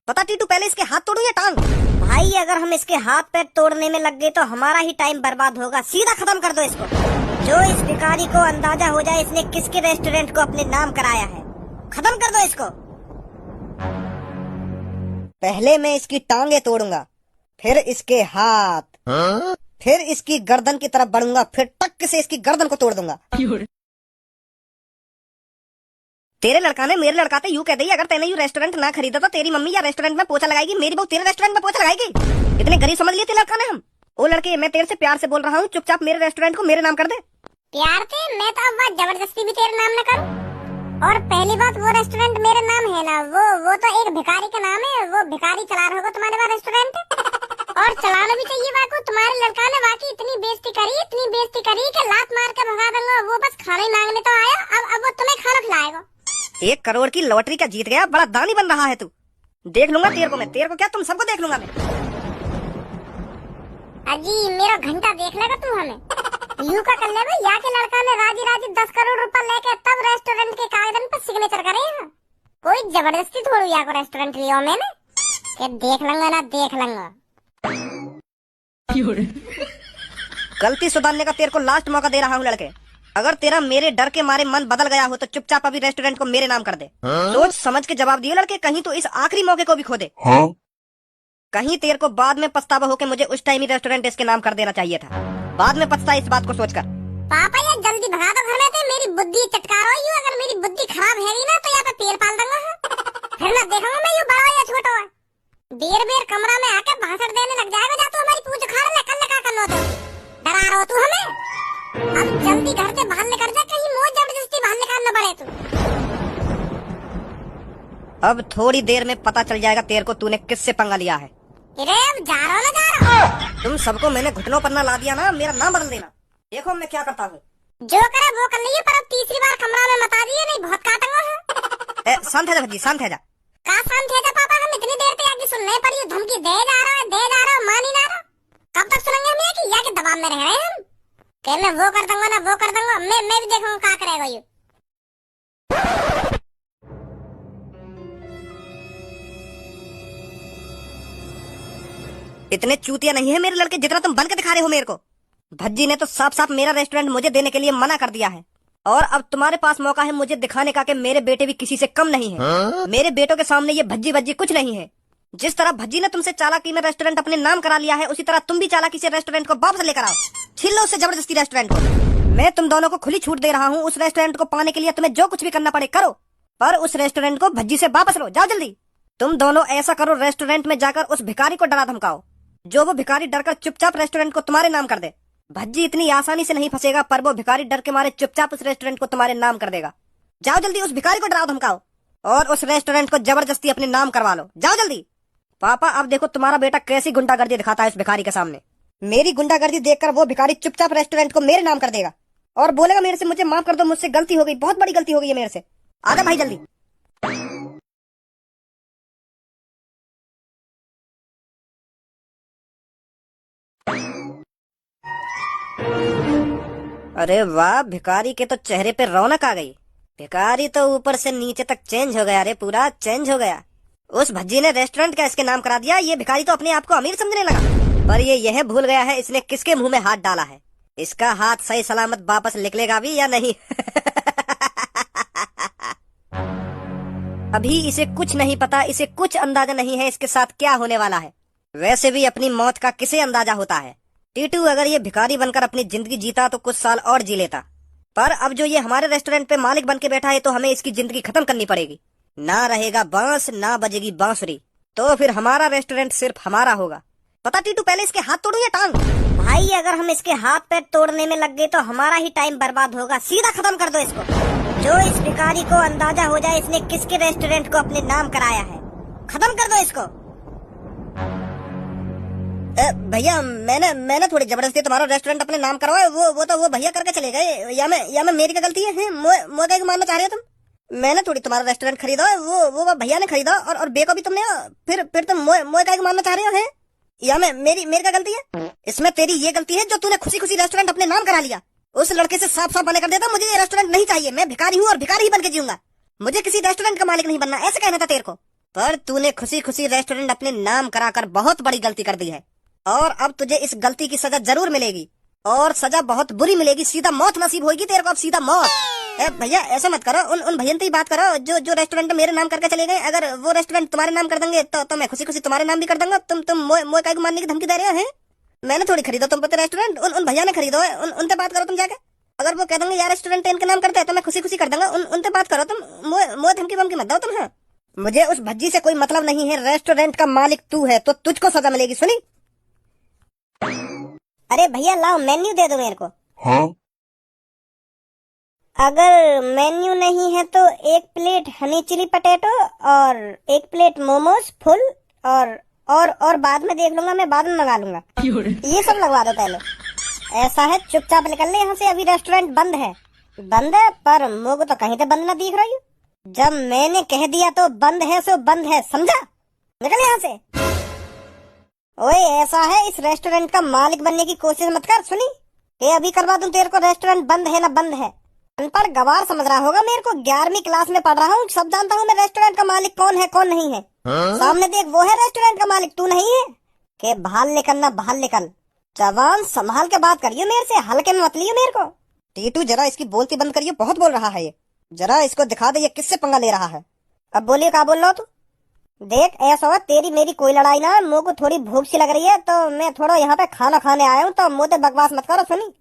पता टीटू, पहले इसके हाथ तोड़ू या टांग? भाई अगर हम इसके हाथ पैर तोड़ने में लग गए तो हमारा ही टाइम बर्बाद होगा। सीधा खत्म कर दो इसको। जो इस भिखारी को अंदाजा हो जाए इसने किसके रेस्टोरेंट को अपने नाम कराया है, खत्म कर दो इसको। पहले मैं इसकी टांगे तोड़ूंगा, फिर इसके हाथ, फिर इसकी गर्दन की तरफ बढ़ूंगा, फिर टक से इसकी गर्दन को तोड़ दूंगा। तेरे लड़का ने मेरे लड़का से यूं कह दी, अगर तेने यूं रेस्टोरेंट ना खरीदा तो तेरी मम्मी या रेस्टोरेंट में पोछा लगाएगी, मेरी बहू तेरे रेस्टोरेंट में पोछा लगाएगी। इतने गरीब समझ लिए तेरे लड़का ने हम। ओ लड़के, मैं तेरे से प्यार से बोल रहा हूँ, चुपचाप मेरे रेस्टोरेंट को मेरे नाम कर दे। प्यार से? मैं तो अब बात जबरदस्ती भी तेरे नाम न करूँ। और पहली बात, वो रेस्टोरेंट मेरे नाम है ना, वो तो एक भिखारी का नाम है। वो भिखारी चला रहा होगा तुम्हारे वहाँ रेस्टोरेंट, और चलाना भी चाहिए। वाकई तुम्हारे लड़का ने वाकई इतनी बेइज्जती करी कि लात मार के भगा दूंगा। वो बस खाना ही मांगने तो आया, अब वो तुम्हें खाना खिलाएगा। 1 करोड़ की लॉटरी का जीत गया, बड़ा दानी बन रहा है तू। देख लूंगा तेरे को मैं, तेरे को क्या, तुम सबको देख लूंगा मैं। अजी मेरा घंटा देख लेगा तू हमें। यूं का कर ले भाई, यहाँ के लड़का ने राजी 10 करोड़ रुपए लेके तब रेस्टोरेंट के कागज पर सिग्नेचर करे हैं। कोई जबरदस्ती थोड़ी यहाँ को रेस्टोरेंट लिया मैंने। देख लूंगा ना, देख लूंगा। गलती सुधारने का तेरे को लास्ट मौका दे रहा हूँ लड़के। अगर तेरा मेरे डर के मारे मन बदल गया हो तो चुपचाप अभी रेस्टोरेंट को मेरे नाम कर दे। सोच समझ के जवाब दिए लड़के, कहीं तो इस आखिरी मौके को भी खो दे। कहीं तेरे को बाद में पछतावा हो के मुझे उस टाइम ही रेस्टोरेंट इसके नाम कर देना चाहिए था। बाद में पछता इस बात को सोचकर। पापा यार जल्दी भगा दो घर में, तो मेरी बुद्धि चटकारो। यूं अगर मेरी बुद्धि खराब है ना तो यहाँ पे पेड़ पाल दूंगा। फिर मैं देखूंगा मैं यूं बड़ा या छोटा है। देर कमरा में आके भाषण देने लग जाएगा। जा तू हमारी पूछ उखाड़ ले, कल क्या करना तो डरा रहा हो तू हमें। अब जल्दी घर से बाहर निकल जा, कहीं मुझे जबरदस्ती बाहर निकालना पड़े तू। अब थोड़ी देर में पता चल जाएगा तेरे को तूने किससे पंगा लिया है। अब जा रहा हूँ। तुम सबको मैंने घुटनों पर ना ला दिया ना, मेरा नाम बदल देना। देखो मैं क्या करता हूँ। जो करे वो कर लीजिए, पर अब तीसरी बार कमरा में मत आ जाइए, नहीं बहुत काटूंगा। शांत है जा भज्जी, शांत है जा। का शांत है जा पापा, हम इतनी देर से आगे सुनने पड़ी, धमकी दे जा रहा है, मान ही ना रहा। कब तक सुनेंगे हम ये कि या के दबाव में रह रहे हैं हम। मैं वो कर दूंगा ना, वो कर दूंगा। मैं भी देखूंगा क्या करेगा ये। इतने चूतिया नहीं है मेरे लड़के जितना तुम बन के दिखा रहे हो मेरे को। भज्जी ने तो साफ साफ मेरा रेस्टोरेंट मुझे देने के लिए मना कर दिया है, और अब तुम्हारे पास मौका है मुझे दिखाने का कि मेरे बेटे भी किसी से कम नहीं है। मेरे बेटों के सामने ये भज्जी कुछ नहीं है। जिस तरह भज्जी ने तुमसे चालाकी में रेस्टोरेंट अपने नाम करा लिया है, उसी तरह तुम भी चालाकी से रेस्टोरेंट को वापस लेकर आओ। छीन लो उससे जबरदस्ती रेस्टोरेंट को। मैं तुम दोनों को खुली छूट दे रहा हूँ। उस रेस्टोरेंट को पाने के लिए तुम्हें जो कुछ भी करना पड़े करो, पर उस रेस्टोरेंट को भज्जी से वापस लो। जाओ जल्दी। तुम दोनों ऐसा करो, रेस्टोरेंट में जाकर उस भिखारी को डरा धमकाओ, जो वो भिखारी डरकर चुपचाप रेस्टोरेंट को तुम्हारे नाम कर दे। भज्जी इतनी आसानी से नहीं फंसेगा, पर वो भिखारी डर के मारे चुपचाप उस रेस्टोरेंट को तुम्हारे नाम कर देगा। जाओ जल्दी, उस भिखारी को डराओ धमकाओ और उस रेस्टोरेंट को जबरदस्ती अपने नाम करवा लो। जाओ जल्दी। पापा अब देखो तुम्हारा बेटा कैसी गुंडागर्दी दिखाता है इस भिखारी के सामने। मेरी गुंडागर्दी देखकर वो भिखारी चुपचाप रेस्टोरेंट को मेरे नाम कर देगा और बोलेगा मेरे से मुझे माफ कर दो, मुझसे गलती हो गई, बहुत बड़ी गलती हो गई है मेरे से। आजा भाई जल्दी। अरे वाह, भिखारी के तो चेहरे पे रौनक आ गई। भिखारी तो ऊपर से नीचे तक चेंज हो गया। अरे पूरा चेंज हो गया। उस भज्जी ने रेस्टोरेंट का इसके नाम करा दिया। ये भिखारी तो अपने आप को अमीर समझने लगा, पर ये यह भूल गया है इसने किसके मुंह में हाथ डाला है। इसका हाथ सही सलामत वापस निकलेगा भी या नहीं। अभी इसे कुछ नहीं पता, इसे कुछ अंदाजा नहीं है इसके साथ क्या होने वाला है। वैसे भी अपनी मौत का किसे अंदाजा होता है। टीटू अगर ये भिखारी बनकर अपनी जिंदगी जीता तो कुछ साल और जी लेता, पर अब जो ये हमारे रेस्टोरेंट पे मालिक बन के बैठा है तो हमें इसकी जिंदगी खत्म करनी पड़ेगी। ना रहेगा बांस, ना बजेगी बांसुरी, तो फिर हमारा रेस्टोरेंट सिर्फ हमारा होगा। पता टीटू, पहले इसके हाथ तोड़ू या टांग? भाई अगर हम इसके हाथ पैर तोड़ने में लग गए तो हमारा ही टाइम बर्बाद होगा। सीधा खत्म कर दो इसको। जो इस भिखारी को अंदाजा हो जाए इसने किसके रेस्टोरेंट को अपने नाम कराया है, खत्म कर दो इसको। भैया मैंने थोड़ी जबरदस्ती तुम्हारा रेस्टोरेंट अपने नाम करवाया। वो भैया करके चले गए। या मैं मेरी क्या गलती है? मोए मानना चाह रहे हो तुम? मैंने थोड़ी तुम्हारा रेस्टोरेंट खरीदा, वो भैया ने खरीदा, और बेको भी तुमने। फिर तुम मोए का मानना चाह रहे हो? हैं या मेरी क्या गलती है? इसमें तेरी ये गलती है जो तूने खुशी खुशी रेस्टोरेंट अपने नाम करा लिया। उस लड़के से साफ साफ मना कर देता, मुझे ये रेस्टोरेंट नहीं चाहिए, मैं भिखारी हूँ और भिखारी ही बन के जीऊंगा, मुझे किसी रेस्टोरेंट का मालिक नहीं बनना, ऐसे कहना था तेरे को। पर तूने खुशी खुशी रेस्टोरेंट अपने नाम कराकर बहुत बड़ी गलती कर दी है, और अब तुझे इस गलती की सजा जरूर मिलेगी, और सजा बहुत बुरी मिलेगी। सीधा मौत नसीब होगी तेरे को, अब सीधा मौत। भैया ऐसा मत करो, उन भैया से ही बात करो जो जो रेस्टोरेंट मेरे नाम करके चले गए। अगर वो रेस्टोरेंट तुम्हारे नाम कर देंगे तो मैं खुशी खुशी तुम्हारे नाम भी कर दूंगा। तुम मोए काहे को मारने की धमकी दे रहे हो? मैंने थोड़ी खरीदा तुम पे रेस्टोरेंट, उन भैया ने खरीदो है। उनसे बात करो तुम जाके। अगर वो कह देंगे यार रेस्टोरेंट इनके नाम करते हैं तो मैं खुशी खुशी कर दूंगा। उनसे बात करो तुम, मोए धमकी वमकी मत दो तुम। हाँ, मुझे उस भज्जी से कोई मतलब नहीं है, रेस्टोरेंट का मालिक तू है तो तुझको सजा मिलेगी। सुनी? अरे भैया लाओ मेन्यू दे दो मेरे को। हाँ? अगर मेन्यू नहीं है तो 1 प्लेट हनी चिली पटेटो और 1 प्लेट मोमोज फुल, और बाद में देख लूंगा, मैं बाद में मंगा लूंगा। ये सब लगवा दो पहले। ऐसा है चुपचाप निकल ले यहाँ से, अभी रेस्टोरेंट बंद है। बंद है पर मुझको तो कहीं से बंद ना दिख रही। जब मैंने कह दिया तो बंद है सो बंद है, समझा? निकल यहाँ से। ओए ऐसा है इस रेस्टोरेंट का मालिक बनने की कोशिश मत कर। सुनी? ये अभी करवा दूं तेरे को, रेस्टोरेंट बंद है ना बंद है। अनपढ़ गवार समझ रहा होगा मेरे को, 11वीं क्लास में पढ़ रहा हूँ, सब जानता हूँ मैं रेस्टोरेंट का मालिक कौन है कौन नहीं है। सामने देख वो है रेस्टोरेंट का मालिक, तू नहीं है। के भाल निकल ना भाल निकल, जवान संभाल के बात करियो मेरे से, हल्के में मत लियो मेरे को। टीटू जरा इसकी बोलती बंद करियो, बहुत बोल रहा है ये। जरा इसको दिखा दे ये किससे पंगा ले रहा है। अब बोलिए क्या बोल रहा तू? देख ऐसा हो तेरी मेरी कोई लड़ाई ना, मुझे को थोड़ी भूख सी लग रही है तो मैं थोड़ा यहाँ पे खाना खाने आया हूँ, तो मुझे बकवास मत करो। सुनी?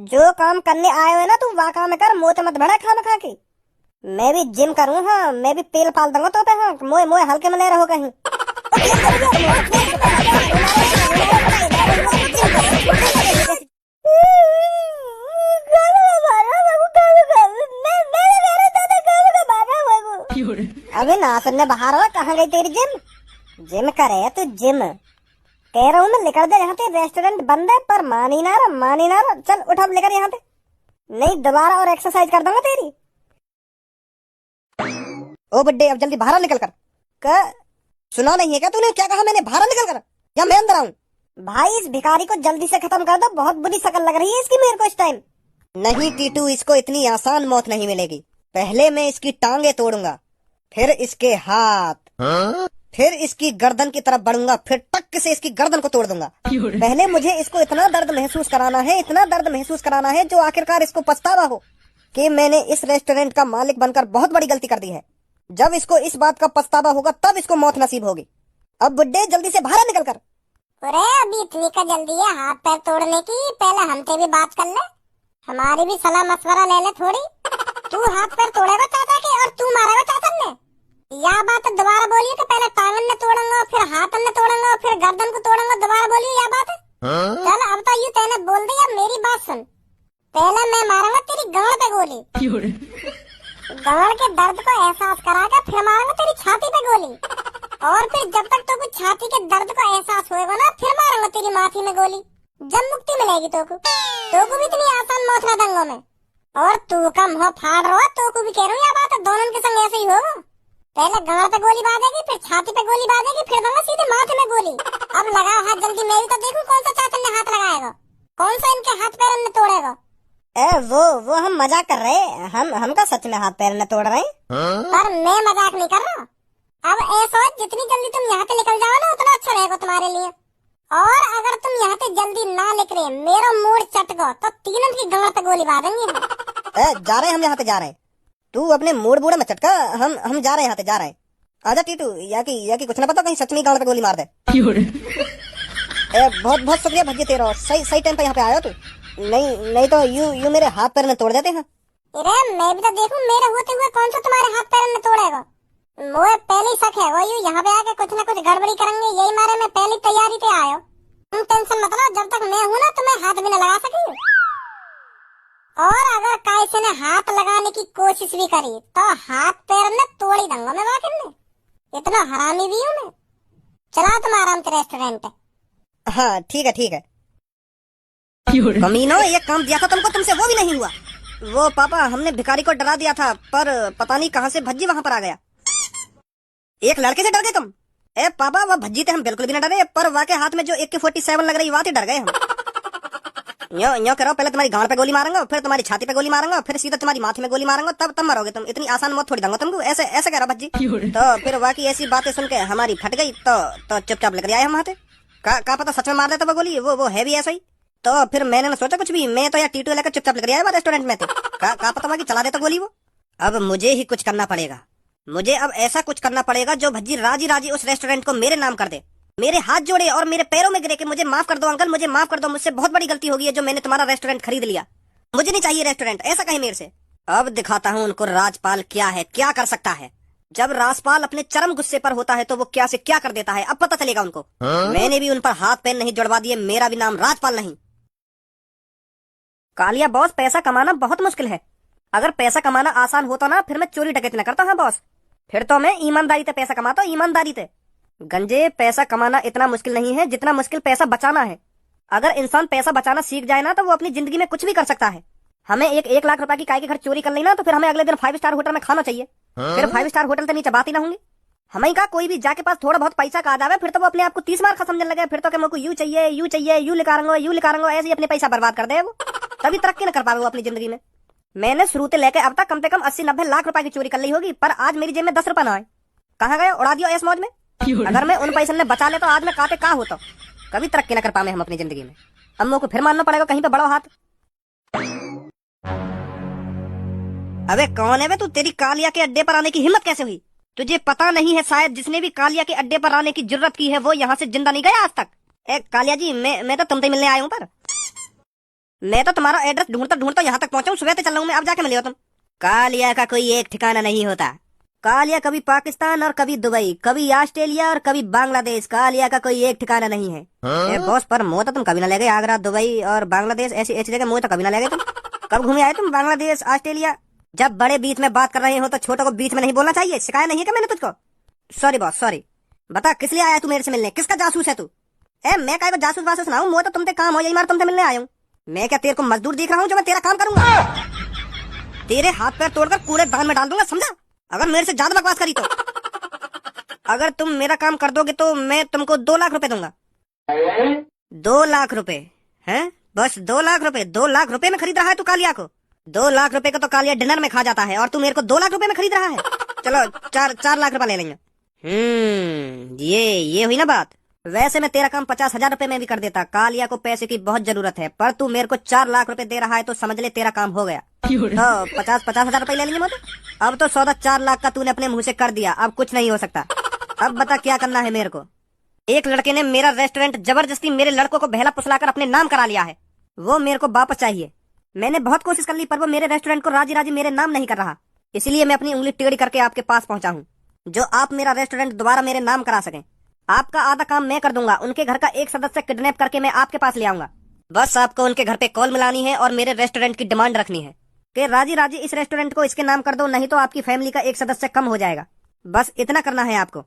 जो काम करने आए हो ना तुम वह काम कर, मोते मत बढ़ा खाना खा के। मैं भी जिम करूँ, हाँ मैं भी पेल पाल दूंगा तो पे। हाँ मोए हल्के में ले रहो कहीं। अभी ना सुनने बाहर हो, कहाँ गई तेरी जिम? जिम करे तो जिम कह रहा हूँ मैं, निकल दे यहाँ से। रेस्टोरेंट बंद है पर मानी ना रहा। चल उठा लेकर यहाँ से, नहीं दोबारा और एक्सरसाइज कर दूंगा तेरी। ओ बड्डे अब जल्दी बाहर निकल कर। सुना नहीं है क्या तूने? क्या कहा मैंने? बाहर निकल कर या मैं अंदर आऊं? भाई इस भिखारी को जल्दी से खत्म कर दो, बहुत बुरी शक्ल लग रही है इसकी मेरे को इस टाइम। नहीं टीटू, इसको इतनी आसान मौत नहीं मिलेगी। पहले मैं इसकी टांगे तोड़ूंगा, फिर इसके हाथ, फिर इसकी गर्दन की तरफ बढ़ूंगा, फिर टक से इसकी गर्दन को तोड़ दूंगा। पहले मुझे इसको इतना दर्द महसूस कराना है जो आखिरकार इसको पछतावा हो कि मैंने इस रेस्टोरेंट का मालिक बनकर बहुत बड़ी गलती कर दी है। जब इसको इस बात का पछतावा होगा तब इसको मौत नसीब होगी। अब बुड्ढे जल्दी से बाहर निकल कर। अरे अभी इतनी का जल्दी है हाथ पैर तोड़ने की? पहले हमसे भी बात कर ले, हमारी भी सलाह मशवरा ले ले थोड़ी। तू हाथ पैर तोड़ेगा चाचा के और तू मारेगा चाचा ने? या बात दोबारा बोलिए कि पहले टांगन ने तोड़ूंगा, फिर हाथन ने तोड़ूंगा, फिर गर्दन को तोड़ूंगा। दोबारा बोलिए या बात है? चल अब तो यू तेने बोल दी, अब मेरी बात सुन। पहले मैं मारूंगा तेरी गांड पे गोली, गांड के दर्द को एहसास करा के फिर मारूंगा तेरी छाती पे गोली, और फिर जब तक तो कुछ छाती के दर्द को एहसास होएगा ना फिर मारूंगा तेरी माथी में गोली। जब मुक्ति मिलेगी तो भी इतनी आसान मौत ना दूंगा मैं। और तू का मुंह फाड़ रहा, तो को भी कह रहा हूँ या बात है, दोनों के संग ऐसे ही होगा। पहले गांड पे गोली बाजेगी, फिर छाती पे गोली बाजेगी, फिर दूंगा सीधे माथे में गोली। अब लगाओ हाथ जल्दी, मैं भी तो देखूं कौन सा चाचा ने हाथ लगाएगा, कौन सा इनके हाथ पैर ने तोड़ेगा। वो हम मजाक कर रहे हैं, हम का सच में हाथ पैर न तोड़ रहे हैं। पर मैं मजाक नहीं कर रहा। अब ऐसा जितनी जल्दी तुम यहाँ से निकल जाओ ना उतना अच्छा रहेगा तुम्हारे लिए। और अगर तुम यहाँ से जल्दी ना निकले, मेरा मूड चटको तो तीनों की गांड पे गोली बाजेंगे। जा रहे हैं हम, यहाँ पे जा रहे हैं। तू अपने मूड बूढ़े में चटका, हम जा रहे हैं, यहाँ से जा रहे हैं। आजा टीटू, या की कुछ ना पता कहीं सच में गांड पे गोली मार दे। बहुत बहुत शुक्रिया भज्जी तेरा, सही टाइम पे यहाँ पे आया तू। नहीं तो यू मेरे हाथ पैर में तोड़ देते हैं। अरे मैं भी तो देखूं मेरे होते हुए कौन सा तुम्हारे हाथ पैर में तोड़ेगा। मुझे पहले ही शक है वो यू यहाँ पे आके कुछ ना कुछ गड़बड़ी करेंगे, यही मारे मैं पहली तैयारी पे आयो। तुम टेंशन मत लो, जब तक मैं हूँ ना तुम्हें हाथ भी न लगा सकी। और अगर कैसे ने हाथ लगाने की कोशिश भी करी तो हाथ पैर में तोड़ ही दूंगा मैं वाकई में। इतना हरामी भी हूँ मैं। चला तुम आराम से रेस्टोरेंट। हाँ ठीक है। कमीनो ये काम दिया था तुमको, तुमसे वो भी नहीं हुआ। वो पापा हमने भिखारी को डरा दिया था, पर पता नहीं कहाँ से भज्जी वहाँ पर आ गया। एक लड़के से डर गए तुम? पापा वो भज्जी थे हम बिल्कुल भी न डरे, पर वाके हाथ में जो AK-47 लग रही वाते डर गए हम। यो करो, पहले तुम्हारी गांड पे गोली मारूंगा, फिर तुम्हारी छाती पे गोली मारूंगा, फिर सीधा तुम्हारी माथे में गोली मारूंगा, तब मरोगे तुम। इतनी आसान मौत थोड़ी दूंगा तुमको। ऐसे ऐसे कह रहा भज्जी। तो फिर बाकी ऐसी बातें सुन के हमारी फट गई, तो चुपचाप लेकर आए हम वहां से। का पता सच में मार देता वो गोली, वो है भी ऐसा ही। तो फिर मैंने ना सोचा कुछ भी, मैं तो यार टीटू लेकर चुपचाप लेकर आया रेस्टोरेंट में थे। का पता हुआ कि चला देता गोली वो। अब मुझे ही कुछ करना पड़ेगा, मुझे अब ऐसा कुछ करना पड़ेगा जो भज्जी राजी राजी उस रेस्टोरेंट को मेरे नाम कर दे, मेरे हाथ जोड़े और मेरे पैरों में गिरे कि मुझे माफ कर दो अंकल, मुझे माफ कर दो, मुझसे बहुत बड़ी गलती हो गई है जो मैंने तुम्हारा रेस्टोरेंट खरीद लिया, मुझे नहीं चाहिए रेस्टोरेंट, ऐसा कहे मेरे से। अब दिखाता हूँ उनको राजपाल क्या है, क्या कर सकता है। जब राजपाल अपने चरम गुस्से पर होता है तो वो क्या से क्या कर देता है, अब पता चलेगा उनको। मैंने भी उन पर हाथ पैर नहीं जुड़वा दिए, मेरा भी नाम राजपाल नहीं। कालिया बॉस, पैसा कमाना बहुत मुश्किल है। अगर पैसा कमाना आसान होता ना, फिर मैं चोरी डकैती न करता। हाँ बॉस, फिर तो मैं ईमानदारी से पैसा कमाता, ईमानदारी से। गंजे, पैसा कमाना इतना मुश्किल नहीं है जितना मुश्किल पैसा बचाना है। अगर इंसान पैसा बचाना सीख जाए ना तो वो अपनी जिंदगी में कुछ भी कर सकता है। हमें 1 लाख रुपए की काय के घर चोरी कर ली ना, तो फिर हमें अगले दिन 5 स्टार होटल में खाना चाहिए। फिर 5 स्टार होटल तो नीचे बात ही ना होंगी। हमें का कोई भी जाके पास थोड़ा बहुत पैसा का आ जावे, फिर तो वो अपने आप को 30 मार समझने लगे। फिर तो कि मुझको यू चाहिए, यू चाहिए, यू लिखाऊंगा, ऐसे ही अपने पैसा बर्बाद कर दे वो। तभी तरक्की न कर पावे वो अपनी जिंदगी में। मैंने शुरू से लेकर अब तक कम से कम 80-90 लाख रुपए की चोरी कर ली होगी, पर आज मेरी जेब में 10 रुपए ना आए। कहाँ गए, उड़ा दियो ऐस मौज में। अगर मैं उन पैसे ने बचा ले तो आज मैं काते कहाँ होता। कभी तरक्की न कर पाए हम अपनी जिंदगी में। अम्मों को फिर मानना पड़ेगा कहीं पे बड़ा हाथ। अबे कौन है बे तू, तेरी कालिया के अड्डे पर आने की हिम्मत कैसे हुई? तुझे पता नहीं है शायद जिसने भी कालिया के अड्डे पर आने की जरूरत की है वो यहाँ से जिंदा नहीं गया आज तक। कालिया जी, मैं तो तुमसे मिलने आया हूँ, पर मैं तो तुम्हारा एड्रेस ढूंढता यहाँ तक पहुंचा हूँ। सुबह से चल रहा हूँ मैं, अब जाके मिले हो तुम। कालिया का कोई एक ठिकाना नहीं होता। कालिया कभी पाकिस्तान और कभी दुबई, कभी ऑस्ट्रेलिया और कभी बांग्लादेश। कालिया का कोई एक ठिकाना नहीं है। बॉस, पर मुँह तो तुम कभी ना ले गए। आगरा, दुबई और बांग्लादेश ऐसी ऐसी जगह मुँह तो कभी ना ले गए तुम। कब घूमे आए तुम बांग्लादेश, ऑस्ट्रेलिया? जब बड़े बीच में बात कर रहे हो तो छोटों को बीच में नहीं बोलना चाहिए। सिखाया नहीं है क्या मैंने तुझको? Sorry boss, sorry. बता किस लिए आया तू मेरे से मिलने, किसका जासूस है तू? मैं क्या जासूस वासूस ना हूँ, वो तो तुमसे काम हो, यही मार तुमसे मिलने आया हूँ। मैं क्या तेरे को मजदूर दिख रहा हूँ जो मैं तेरा काम करूंगा? तेरे हाथ पैर तोड़कर कूड़े दान में डाल दूंगा, समझा? अगर मेरे से ज्यादा बकवास करी तो। अगर तुम मेरा काम कर दोगे तो मैं तुमको 2 लाख रुपए दूंगा। 2 लाख रुपए है? बस 2 लाख रुपए? 2 लाख रुपए में खरीद रहा है तू कालिया को? 2 लाख रुपए को तो कालिया डिनर में खा जाता है और तू मेरे को 2 लाख रुपए में खरीद रहा है। चलो 4 लाख रुपए ले लेंगे। ये हुई ना बात। वैसे मैं तेरा काम 50,000 रुपए में भी कर देता। कालिया को पैसे की बहुत जरूरत है, पर तू मेरे को 4 लाख रुपए दे रहा है तो समझ ले तेरा काम हो गया। तो 50,000 रुपए ले लेंगे मुझे। अब तो सौदा 4 लाख का तूने अपने मुंह से कर दिया, अब कुछ नहीं हो सकता। अब बता क्या करना है मेरे को। एक लड़के ने मेरा रेस्टोरेंट जबरदस्ती मेरे लड़कों को बहला फुसलाकर अपने नाम करा लिया है, वो मेरे को वापस चाहिए। मैंने बहुत कोशिश कर ली पर वो मेरे रेस्टोरेंट को राजी राजी मेरे नाम नहीं कर रहा, इसलिए मैं अपनी उंगली टेढ़ी करके आपके पास पहुंचा हूँ, जो आप मेरा रेस्टोरेंट दोबारा मेरे नाम करा सकें। आपका आधा काम मैं कर दूंगा। उनके घर का एक सदस्य किडनैप करके मैं आपके पास ले आऊंगा। बस आपको उनके घर पे कॉल मिलानी है और मेरे रेस्टोरेंट की डिमांड रखनी है कि राजी राजी इस रेस्टोरेंट को इसके नाम कर दो, नहीं तो आपकी फैमिली का एक सदस्य कम हो जाएगा। बस इतना करना है आपको।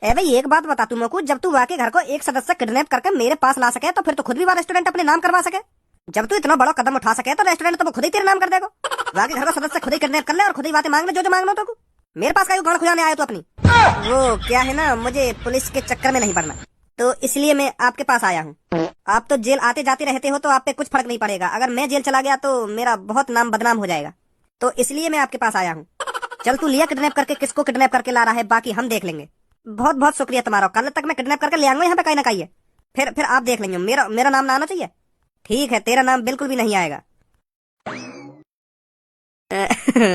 भाई एक बात बता तू मोकू, जब तू वाके घर को एक सदस्य किडनैप करके मेरे पास ला सके तो फिर तो खुद भी वह रेस्टोरेंट अपने नाम करवा सके। जब तू इतना बड़ा कदम उठा सके तो रेस्टोरेंट तो वो खुद ही तेरे नाम कर देगा। वाके घर को सदस्य खुद ही किडनैप कर ले और खुद ही बातें मांग ले जो मांगना तो। मेरे पास का गांड खुजाने आया तो अपनी। वो क्या है ना, मुझे पुलिस के चक्कर में नहीं पड़ना, तो इसलिए मैं आपके पास आया हूँ। आप तो जेल आते जाते रहते हो तो आप पे कुछ फर्क नहीं पड़ेगा। अगर मैं जेल चला गया तो मेरा बहुत नाम बदनाम हो जाएगा, तो इसलिए मैं आपके पास आया हूँ। चल तू लिया किडनैप करके, किसको किडनैप करके ला रहा है बाकी हम देख लेंगे। बहुत बहुत शुक्रिया तुम्हारा। कल तक मैं किडनैप करके ले आऊंगा यहाँ पे कहीं ना कहीं। फिर आप देख लेंगे। मेरा नाम ना आना चाहिए। ठीक है, तेरा नाम बिल्कुल भी नहीं आएगा।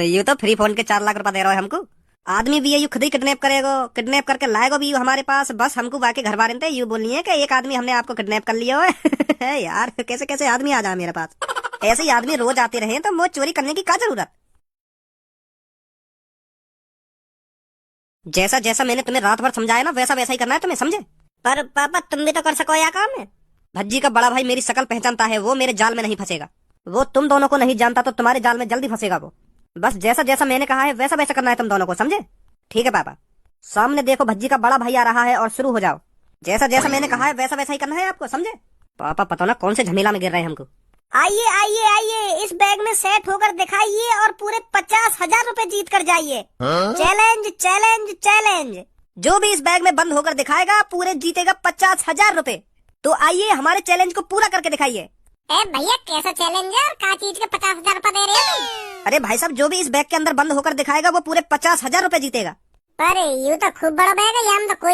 यू तो फ्री फोन के 4 लाख रुपए दे रहे हो हमको। आदमी भी है यू खुद ही किडनैप करेगा, किडनैप करके लाएगा भी यू हमारे पास। बस हमको बाकी घर बारे यू बोलनी है कि एक आदमी हमने आपको किडनैप कर लिया है। यार कैसे कैसे आदमी आ जाए मेरे पास। ऐसे ही आदमी रोज आते रहे तो मुझे चोरी करने की क्या जरूरत। जैसा जैसा मैंने तुम्हें रात भर समझाया ना वैसा वैसा ही करना है तुम्हें, समझे? पर पापा तुम भी तो कर सको, या काम है। भज्जी का बड़ा भाई मेरी शकल पहचानता है, वो मेरे जाल में नहीं फंसेगा। वो तुम दोनों को नहीं जानता तो तुम्हारे जाल में जल्दी फंसेगा वो। बस जैसा जैसा मैंने कहा है वैसा वैसा करना है तुम दोनों को, समझे? ठीक है पापा। सामने देखो भज्जी का बड़ा भाई आ रहा है और शुरू हो जाओ। जैसा जैसा मैंने कहा है वैसा वैसा ही करना है आपको, समझे? पापा पता ना कौन से झमेला में गिर रहे हैं हमको। आइए आइए आइए, इस बैग में सेट होकर दिखाइए और पूरे 50,000 रुपए जीत कर जाइए। Challenge challenge challenge. जो भी इस बैग में बंद होकर दिखाएगा पूरे जीतेगा 50,000 रुपए। तो आइए हमारे चैलेंज को पूरा करके दिखाइए। ए भैया कैसा चैलेंज है और का चीज के 50,000 रुपए दे रहे हो तुम? अरे भाई साहब, जो भी इस बैग के अंदर बंद होकर दिखाएगा वो पूरे 50,000 रुपए जीतेगा। अरे यू तो खूब बड़ा बैग है, यहाँ तो कोई